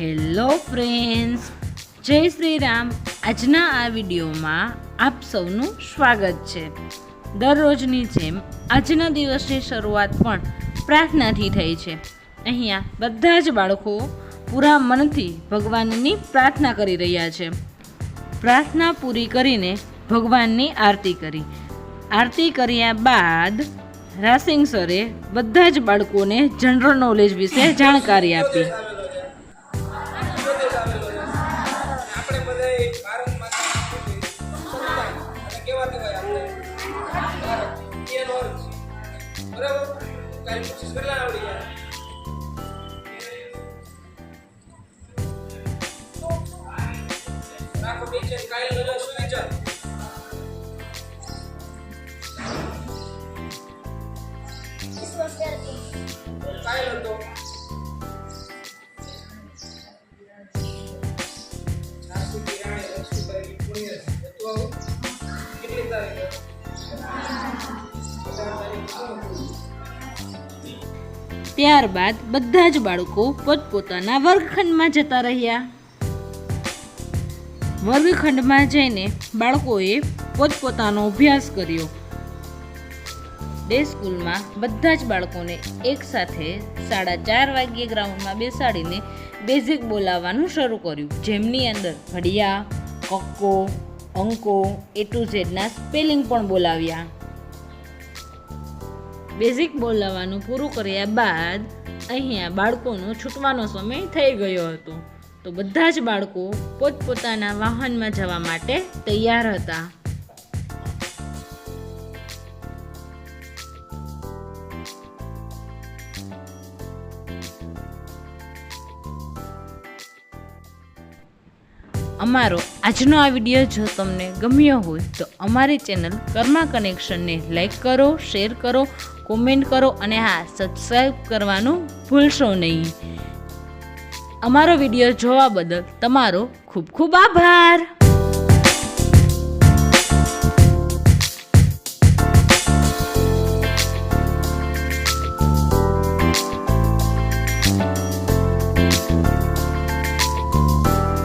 Hello friends, જય શ્રી રામ। આજના આ વિડીયોમાં આપ સૌનું સ્વાગત છે। દરરોજની જેમ આજના દિવસની શરૂઆત પણ પ્રાર્થનાથી થઈ છે। અહીંયા બધા જ બાળકો પૂરા મનથી ભગવાનની પ્રાર્થના કરી રહ્યા છે। પ્રાર્થના પૂરી કરીને ભગવાનની આરતી કરી। આરતી કર્યા બાદ રાસિંગ સરે બધા જ બાળકોને જનરલ નોલેજ વિશે જાણકારી આપી। ત્યારબાદ બધા જ બાળકો પોતપોતાના વર્ગખંડમાં જતા રહ્યા। વર્ગખંડમાં જઈને બાળકોએ પોતપોતાનો અભ્યાસ કર્યો। ડે સ્કૂલમાં બધા જ બાળકોને એક સાથે 4:30 વાગ્યે ગ્રાઉન્ડમાં બેસાડીને બેઝિક બોલાવવાનું શરૂ કર્યું, જેમની અંદર ઘડિયા, કક્કો, અંકો, A to Z ના સ્પેલિંગ પણ બોલાવ્યા। બેઝિક બોલાવવાનું પૂરું કર્યા બાદ અહીંયા બાળકોનો છૂટવાનો સમય થઈ ગયો હતો, તો બધા જ બાળકો પોતપોતાના વાહનમાં જવા માટે તૈયાર હતા। અમારો આજનો આ વિડીયો જો તમને ગમ્યો હોય તો અમારી ચેનલ કર્મા કનેક્શનને લાઈક કરો, શેર કરો, કોમેન્ટ કરો અને હા, સબસ્ક્રાઈબ કરવાનું ભૂલશો નહીં। અમારો વિડીયો જોવા બદલ તમારો ખૂબ ખૂબ આભાર।